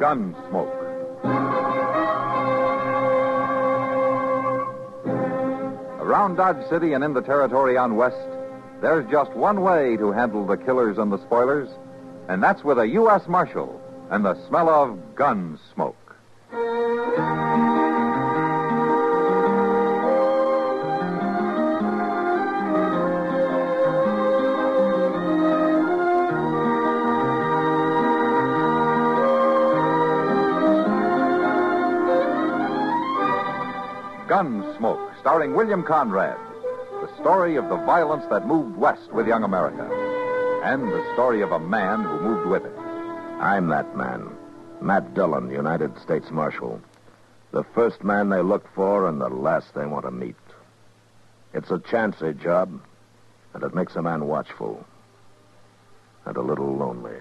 Gunsmoke. Around Dodge City and in the territory on West, there's just one way to handle the killers and the spoilers, and that's with a U.S. Marshal and the smell of gun smoke. Gunsmoke, starring William Conrad. The story of the violence that moved west with young America. And the story of a man who moved with it. I'm that man. Matt Dillon, United States Marshal. The first man they look for and the last they want to meet. It's a chancy job, and it makes a man watchful. And a little lonely.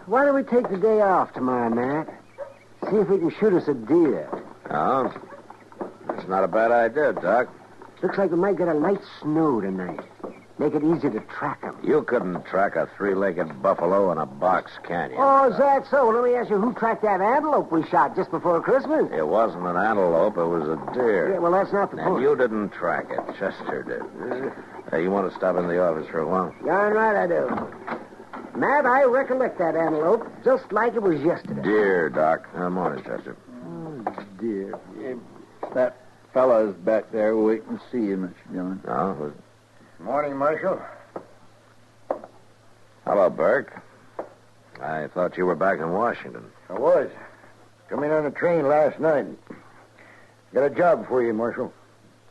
Why don't we take the day off tomorrow, Matt? See if we can shoot us a deer. Oh? That's not a bad idea, Doc. Looks like we might get a light snow tonight. Make it easier to track them. You couldn't track a three-legged buffalo in a box, can you? Oh, is that so? Let me ask you, who tracked that antelope we shot just before Christmas? It wasn't an antelope, it was a deer. Yeah, well, that's not the And point. you didn't track it. Chester did. You want to stop in the office for a while? Darn right I do. Matt, I recollect that antelope just like it was yesterday. Deer, Doc. Morning, Chester. Oh, dear. Yeah, that fella's back there waiting to see you, Mr. Dillon. Oh, Morning, Marshal. hello, Burke. I thought you were back in Washington. I was. Come in on a train last night. Got a job for you, Marshal.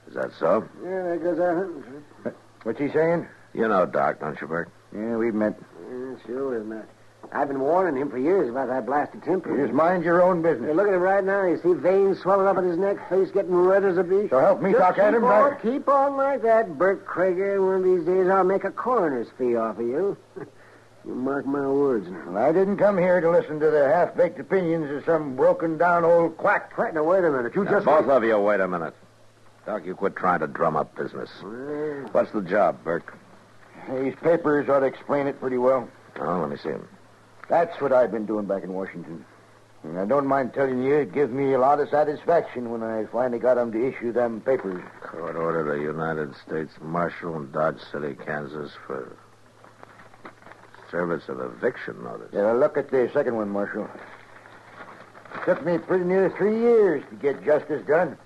Is that so? Yeah, that goes out. What's he saying? You know Doc, don't you, Burke? Yeah, we've met. Yeah, sure is, Matt. I've been warning him for years about that blasted temper. You just mind your own business. Hey, look at him right now. You see veins swelling up in his neck, face getting red as a beet. So help me talk at him, Doc. Keep on like that, Bert Krager. One of these days I'll make a coroner's fee off of you. You mark my words now. Well, I didn't come here to listen to the half-baked opinions of some broken-down old quack. Quack, now, wait a minute. You Now, just... both of you, wait a minute. Doc, you quit trying to drum up business. Well, What's the job, Burke? These papers ought to explain it pretty well. Oh, let me see them. That's what I've been doing back in Washington. And I don't mind telling you, it gives me a lot of satisfaction when I finally got them to issue them papers. Court ordered a United States Marshal in Dodge City, Kansas for service of eviction notice. Yeah, look at the second one, Marshal. It took me pretty near 3 years to get justice done.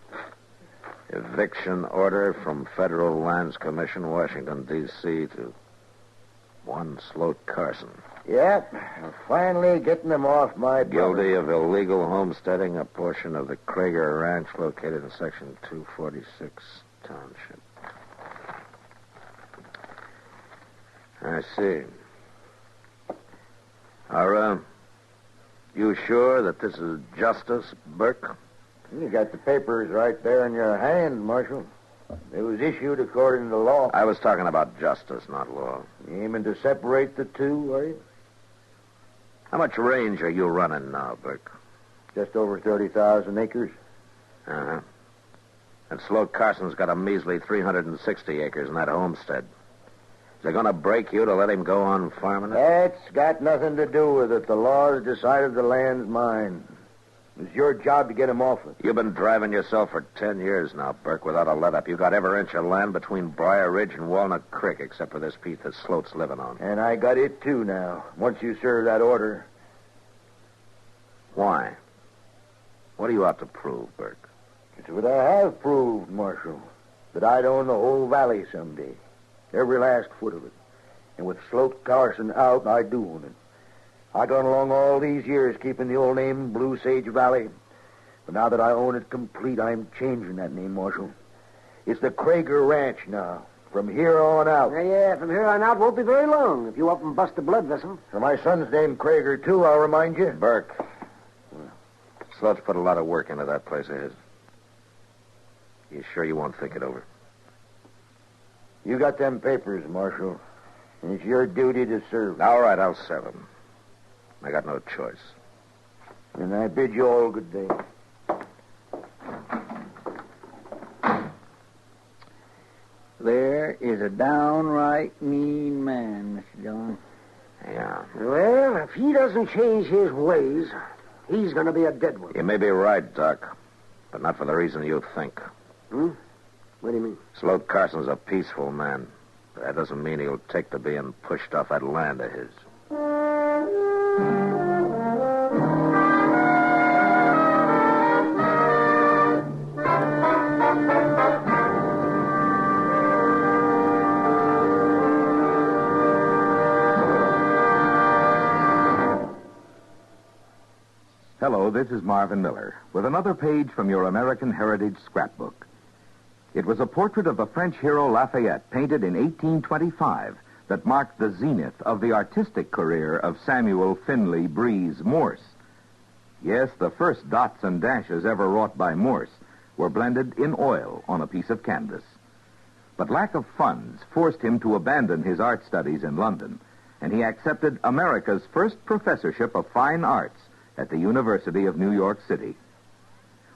Eviction order from Federal Lands Commission, Washington, D.C. to one Sloat Carson. Yep, I'm finally getting them off my Guilty of illegal homesteading a portion of the Krager Ranch located in Section 246 Township. I see. Are you sure that this is justice, Burke? You got the papers right there in your hand, Marshal. It was issued according to law. I was talking about justice, not law. You aiming to separate the two, are you? How much range are you running now, Burke? Just over 30,000 acres. Uh-huh. And Sloat Carson's got a measly 360 acres in that homestead. Is they going to break you to let him go on farming it? That's got nothing to do with it. The law has decided the land's mine. It's your job to get him off it. You've been driving yourself for 10 years now, Burke, without a let-up. You got every inch of land between Briar Ridge and Walnut Creek, except for this piece that Sloat's living on. And I got it, too, now, once you serve that order. Why? What do you have to prove, Burke? It's what I have proved, Marshal. That I'd own the whole valley someday. Every last foot of it. And with Sloat Carson out, I do own it. I gone along all these years keeping the old name Blue Sage Valley. But now that I own it complete, I'm changing that name, Marshal. It's the Krager Ranch now. From here on out. Yeah, from here on out won't be very long if you up and bust a blood vessel. So my son's named Krager, too, I'll remind you. Burke. Sloat's put a lot of work into that place of his. You sure you won't think it over? You got them papers, Marshal. And it's your duty to serve. All right, I'll serve him. I got no choice. And I bid you all good day. There is a downright mean man, Mr. Dillon. Yeah. Well, if he doesn't change his ways, he's going to be a dead one. You may be right, Doc. But not for the reason you think. Hmm? What do you mean? Sloat Carson's a peaceful man. But that doesn't mean he'll take to being pushed off that land of his. Hello, this is Marvin Miller with another page from your American Heritage scrapbook. It was a portrait of the French hero Lafayette, painted in 1825, that marked the zenith of the artistic career of Samuel Finley Breeze Morse. Yes, the first dots and dashes ever wrought by Morse were blended in oil on a piece of canvas. But lack of funds forced him to abandon his art studies in London, and he accepted America's first professorship of fine arts at the University of New York City.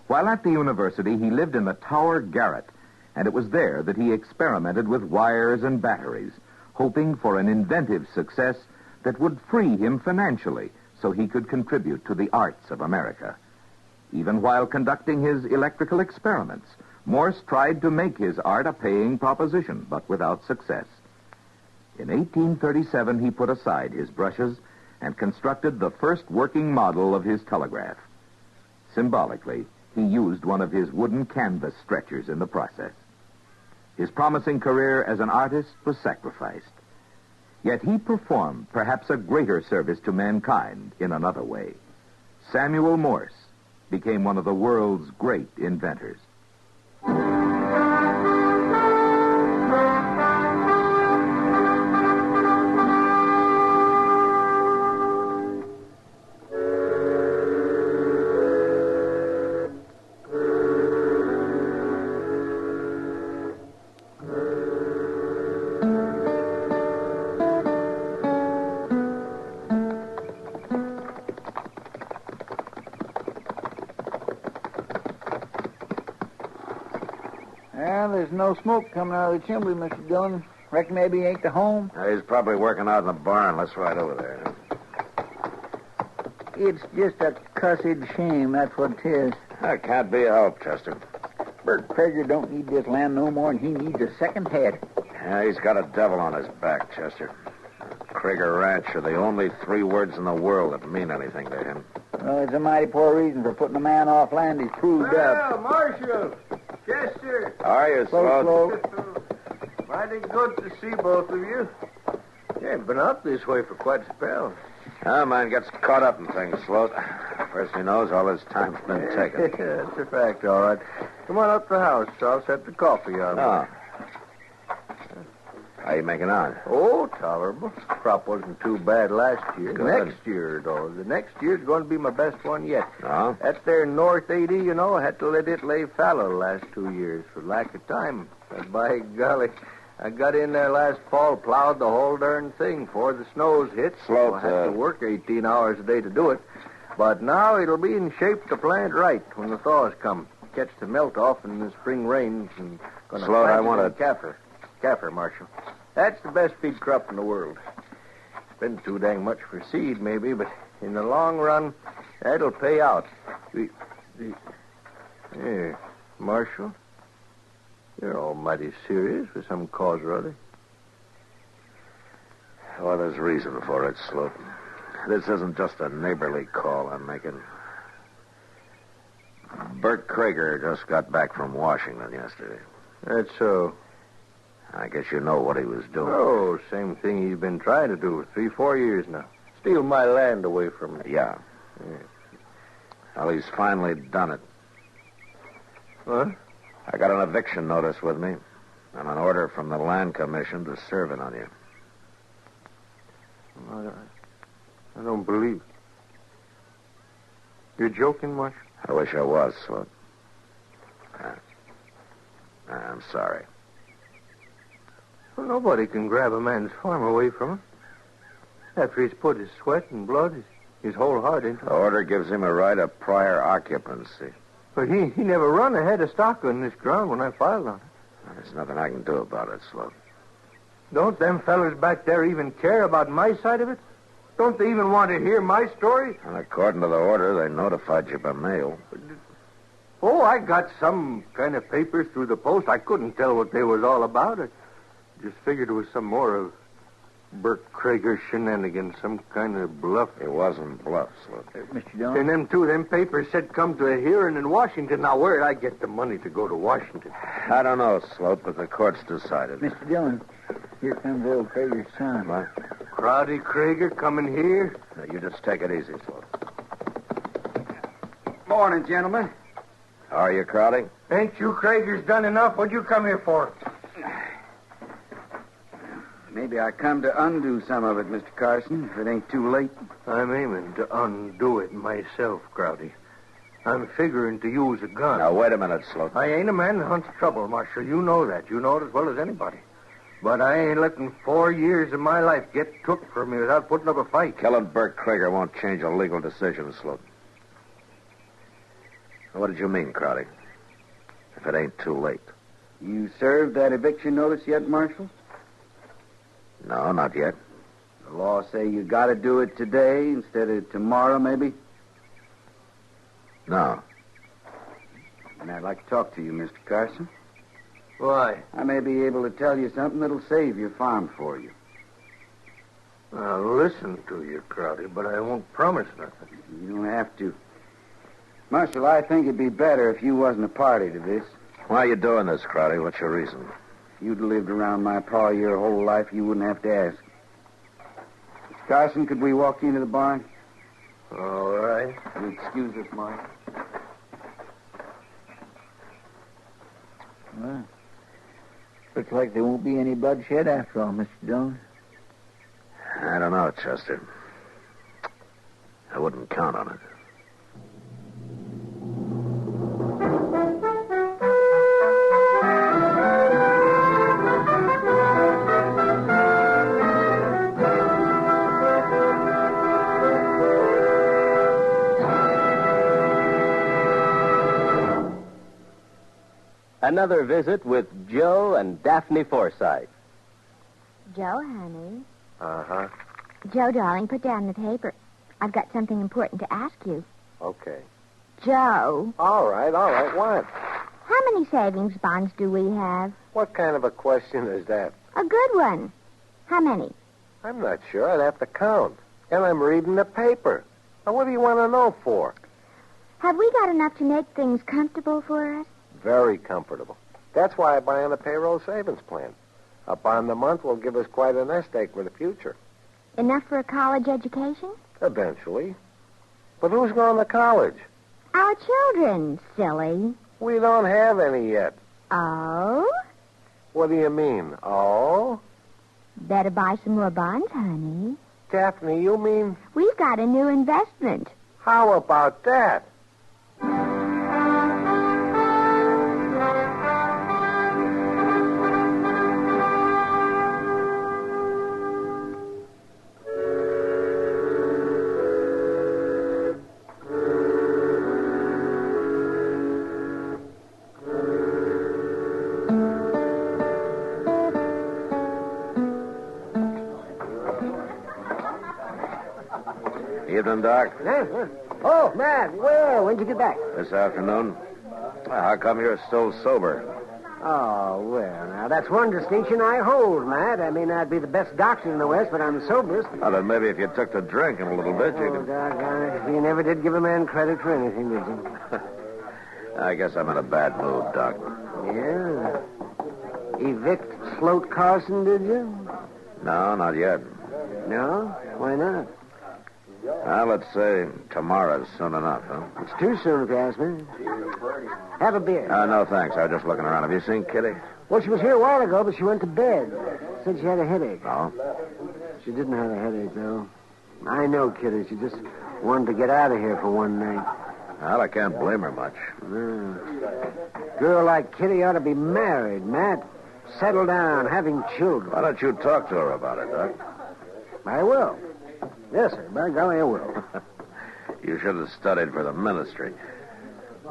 While at the university, he lived in the Tower Garret, and it was there that he experimented with wires and batteries, hoping for an inventive success that would free him financially so he could contribute to the arts of America. Even while conducting his electrical experiments, Morse tried to make his art a paying proposition, but without success. In 1837, he put aside his brushes and constructed the first working model of his telegraph. Symbolically, he used one of his wooden canvas stretchers in the process. His promising career as an artist was sacrificed. Yet he performed perhaps a greater service to mankind in another way. Samuel Morse became one of the world's great inventors. Well, there's no smoke coming out of the chimney, Mr. Dillon. Reckon maybe he ain't to home. He's probably working out in the barn. Let's ride over there. It's just a cussed shame, that's what it is. That can't be a help, Chester. Bert Krager don't need this land no more, and he needs a second head. Yeah, he's got a devil on his back, Chester. Krieger Ranch are the only 3 words in the world that mean anything to him. Well, it's a mighty poor reason for putting a man off land he's proved up. Marshal! Chester! How are you, Sloat? Mighty good to see both of you. You ain't been out this way for quite a spell. Ah, man gets caught up in things, Sloat. First he knows, all his time's been taken. That's a fact, all right. Come on up to the house. I'll set the coffee on. Oh. How you making out? Oh, tolerable. Crop wasn't too bad last year. Good. Next year, though. The next year's going to be my best one yet. Oh? That there North 80, you know, I had to let it lay fallow the last 2 years for lack of time. But by golly, I got in there last fall, plowed the whole darn thing before the snows hit. Sloat, So I had to work 18 hours a day to do it. But now it'll be in shape to plant right when the thaws come. Catch the melt off in the spring rains and gonna Sloat, plant I it want in Kaffir. Kaffir, Marshal. That's the best feed crop in the world. Been too dang much for seed, maybe, but in the long run, that'll pay out. Here, Marshal, you're all mighty serious for some cause or other. Well, there's reason for it, Sloat. This isn't just a neighborly call I'm making. Bert Krager just got back from Washington yesterday. That's so. I guess you know what he was doing. Oh, same thing he's been trying to do for 3-4 years now. Steal my land away from me. Yeah. Well, he's finally done it. What? I got an eviction notice with me and an order from the Land Commission to serve it on you. I don't believe it. You're joking, Marshal? I wish I was, Sloat. I'm sorry. Well, nobody can grab a man's farm away from him. After he's put his sweat and blood, his whole heart into The it. order gives him a right of prior occupancy. But he never run ahead of stock on this ground when I filed on it. Well, there's nothing I can do about it, Sloat. Don't them fellers back there even care about my side of it? Don't they even want to hear my story? And according to the order, they notified you by mail. Oh, I got some kind of papers through the post. I couldn't tell what they was all about. I just figured it was some more of Bert Krager's shenanigans, some kind of bluff. It wasn't bluff, Sloat. Mr. Dillon? And them papers said come to a hearing in Washington. Now, where'd I get the money to go to Washington? I don't know, Sloat, but the court's decided. Mr. Dillon, here comes old Krager's son. What? Crowdy Krager coming here? Now, you just take it easy, Sloat. Morning, gentlemen. How are you, Crowdy? Ain't you Kragers done enough? What'd you come here for? Maybe I come to undo some of it, Mr. Carson, if it ain't too late. I'm aiming to undo it myself, Crowdy. I'm figuring to use a gun. Now, wait a minute, Sloat. I ain't a man that hunts trouble, Marshal. You know that. You know it as well as anybody. But I ain't letting 4 years of my life get took from me without putting up a fight. Killing Bert Krager won't change a legal decision, Sloat. What did you mean, Crowdy? If it ain't too late. You served that eviction notice yet, Marshal? No, not yet. The law say you got to do it today instead of tomorrow, maybe? No. And I'd like to talk to you, Mr. Carson. Why? I may be able to tell you something that'll save your farm for you. I'll listen to you, Crowdy, but I won't promise nothing. You don't have to. Marshal, I think it'd be better if you wasn't a party to this. Why are you doing this, Crowdy? What's your reason? If you'd lived around my pa your whole life, you wouldn't have to ask. Mr. Carson, could we walk you into the barn? All right. You excuse us, Mark. Well, looks like there won't be any bloodshed after all, Mr. Dillon. I don't know, Chester. I wouldn't count on it. Another visit with Joe and Daphne Forsythe. Joe, honey. Uh-huh. Joe, darling, put down the paper. I've got something important to ask you. Okay. Joe, All right. What? how many savings bonds do we have? What kind of a question is that? A good one. How many? I'm not sure. I'd have to count. And I'm reading the paper. Now, what do you want to know for? Have we got enough to make things comfortable for us? Very comfortable. That's why I buy on a payroll savings plan. A bond a month will give us quite a nest egg for the future. Enough for a college education? Eventually. But who's going to college? Our children, silly. We don't have any yet. Oh? What do you mean? Oh? Better buy some more bonds, honey. Daphne, you mean... We've got a new investment. How about that? Evening, Doc. Oh, Matt, well, when'd you get back? This afternoon. Well, how come you're still sober? Oh, well, now, that's one distinction I hold, Matt. I may not be the best doctor in the West, but I'm the soberest. Well, then maybe if you took to drinking a little bit, you Oh, could... doggone it. You never did give a man credit for anything, did you? I guess I'm in a bad mood, Doc. Yeah. Evict Sloat Carson, did you? No, not yet. No? Why not? Well, let's say tomorrow's soon enough, huh? It's too soon, if you ask me. Have a beer. No, thanks. I was just looking around. Have you seen Kitty? Well, she was here a while ago, but she went to bed. Said she had a headache. No. She didn't have a headache, though. I know, Kitty. She just wanted to get out of here for one night. Well, I can't blame her much. Girl like Kitty ought to be married, Matt. Settle down, having children. Why don't you talk to her about it, Doc? I will. Yes, sir. By golly, I will. You should have studied for the ministry.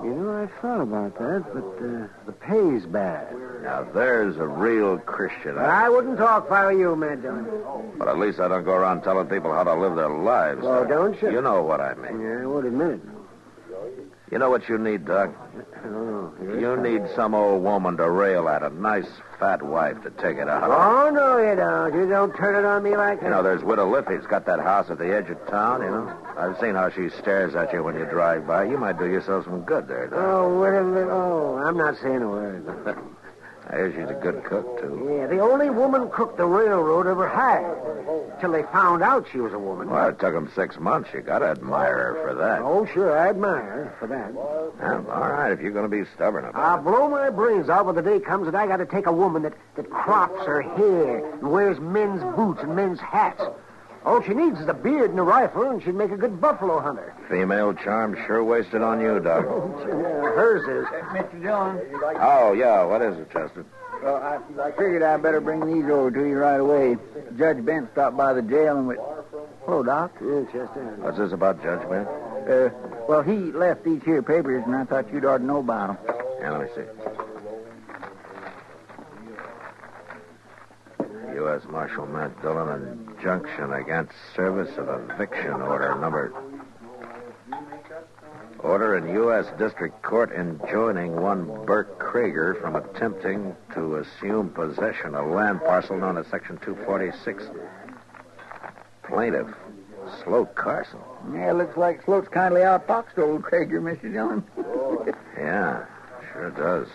You know, I thought about that, but the pay's bad. Now, there's a real Christian. I wouldn't talk if I were you, Matt Dillon. But at least I don't go around telling people how to live their lives. Oh, don't you? You know what I mean. Yeah, I won't admit it. You know what you need, Doc? Oh, You need some old woman to rail at, a nice, fat wife to take it out. Oh, no, you don't. You don't turn it on me like that. You know, there's Widow Liffey's got that house at the edge of town, you know. I've seen how she stares at you when you drive by. You might do yourself some good there, Doc. I'm not saying a word. I hear she's a good cook, too. Yeah, the only woman cook the railroad ever hired. Till they found out she was a woman. Well, it took them 6 months. You got to admire her for that. Oh, sure, I admire her for that. Well, all right, if you're going to be stubborn about I'll blow my brains out when the day comes that I got to take a woman that crops her hair and wears men's boots and men's hats. All she needs is a beard and a rifle, and she'd make a good buffalo hunter. it. Female charm sure wasted on you, Doc. Hers is. Mr. Dillon. Oh, yeah, what is it, Chester? Well, I figured I'd better bring these over to you right away. Judge Bent stopped by the jail and went... Hello, Doc. Yeah, Chester. What's this about, Judge Ben? Well, he left these here papers, and I thought you'd ought to know about them. Yeah, let me see. U.S. Marshal Matt Dillon, injunction against service of eviction order number... Order in U.S. District Court enjoining one Burke Krieger from attempting to assume possession of land parcel known as Section 246. Plaintiff, Sloat Carson. Yeah, looks like Sloat's kindly outfoxed old Krager, Mr. Dillon. Yeah, sure does.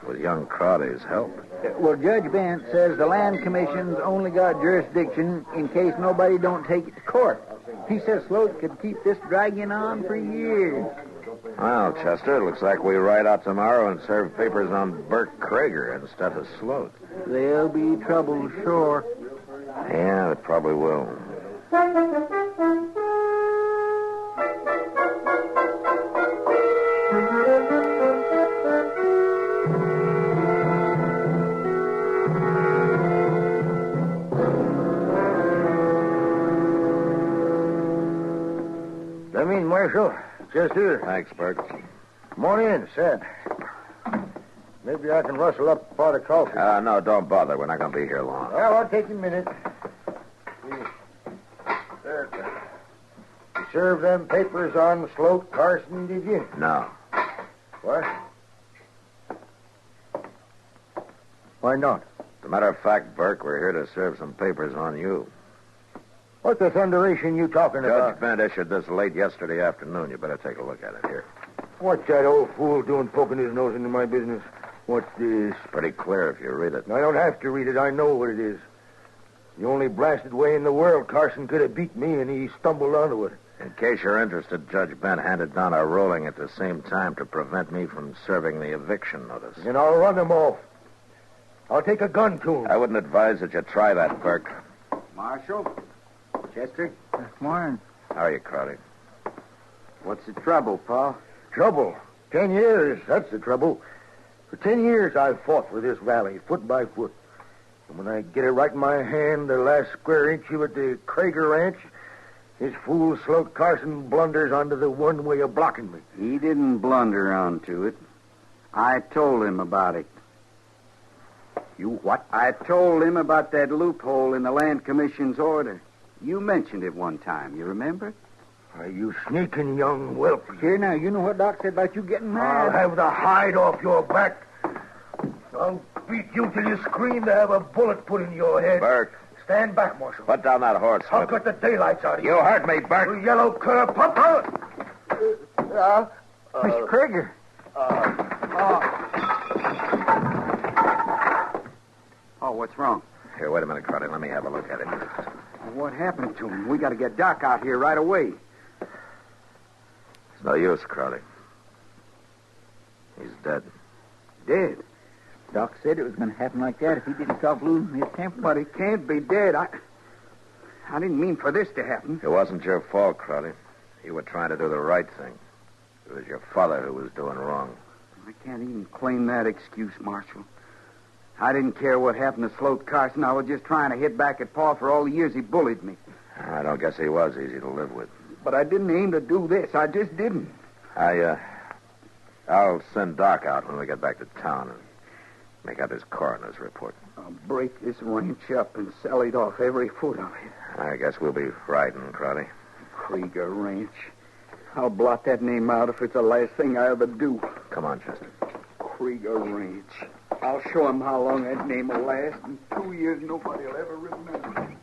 With young Crowley's help. Well, Judge Bent says the Land Commission's only got jurisdiction in case nobody don't take it to court. He says Sloat could keep this dragging on for years. Well, Chester, it looks like we ride out tomorrow and serve papers on Burke Krieger instead of Sloat. There'll be trouble, sure. Yeah, it probably will. Come in, Marshal. Chester. Thanks, Burke. Come on in, sit. Maybe I can rustle up a pot of coffee. No, don't bother. We're not going to be here long. Well, I'll take a minute. There. You served them papers on Sloat Carson, did you? No. What? Why not? As a matter of fact, Burke, we're here to serve some papers on you. What the thunderation you talking Judge about? Bent issued this late yesterday afternoon. You better take a look at it here. What's that old fool doing poking his nose into my business? What's this? It's pretty clear if you read it. I don't have to read it. I know what it is. The only blasted way in the world Carson could have beat me, and he stumbled onto it. In case you're interested, Judge Bent handed down our ruling at the same time to prevent me from serving the eviction notice. And I'll run him off. I'll take a gun to him. I wouldn't advise that you try that, Burke. Marshal? Chester? Come on. How are you, Crowley? What's the trouble, Pa? Trouble. 10 years, that's the trouble. For 10 years I've fought for this valley, foot by foot. And when I get it right in my hand, the last square inch of it, the Krieger Ranch, this fool Sloat Carson blunders onto the one way of blocking me. He didn't blunder onto it. I told him about it. You what? I told him about that loophole in the Land Commission's order. You mentioned it one time, you remember? Are you sneaking young whelp? Here now, you know what Doc said about you getting I'll mad. have the hide off your back. I'll beat you till you scream to have a bullet put in your head. Burke, Stand back, Marshal. put down that horse. I'll cut the daylights out of you. You heard me, You Burke. yellow cur. Pop out! Mr. Krieger. Oh, what's wrong? Here, wait a minute, Crowley. Let me have a look at it. What happened to him? We got to get Doc out here right away. It's no use, Crowley. He's dead. Dead? Doc said it was going to happen like that if he didn't stop losing his temper. But he can't be dead. I didn't mean for this to happen. It wasn't your fault, Crowley. You were trying to do the right thing. It was your father who was doing wrong. I can't even claim that excuse, Marshal. I didn't care what happened to Sloat Carson. I was just trying to hit back at Pa for all the years he bullied me. I don't guess he was easy to live with. But I didn't aim to do this. I just didn't. I'll send Doc out when we get back to town and make out his coroner's report. I'll break this ranch up and sell it off, every foot of it. I guess we'll be riding, Crowley. Krieger Ranch. I'll blot that name out if it's the last thing I ever do. Come on, Chester. Krieger Ranch. I'll show him how long that name will last. In 2 years, nobody will ever remember.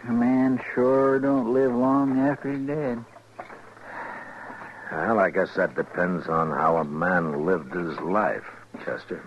A man sure don't live long after he's dead. Well, I guess that depends on how a man lived his life, Chester.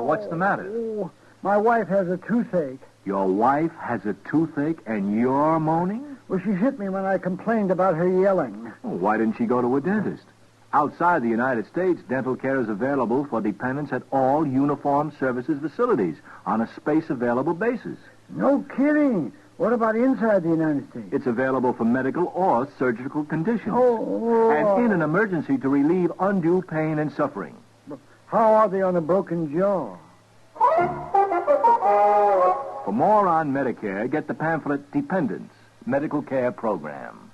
What's the matter? Oh, my wife has a toothache. Your wife has a toothache and you're moaning? Well, she hit me when I complained about her yelling. Well, why didn't she go to a dentist? Outside the United States, dental care is available for dependents at all uniformed services facilities on a space-available basis. No kidding. What about inside the United States? It's available for medical or surgical conditions. Oh. And in an emergency to relieve undue pain and suffering. How are they on a broken jaw? For more on Medicare, get the pamphlet Dependents, Medical Care Program.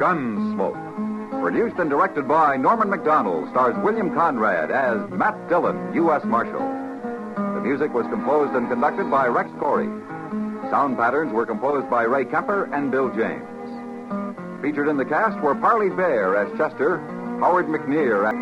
Gunsmoke. Produced and directed by Norman McDonald, stars William Conrad as Matt Dillon, U.S. Marshal. The music was composed and conducted by Rex Corey. Sound patterns were composed by Ray Kemper and Bill James. Featured in the cast were Parley Bear as Chester, Howard McNear as...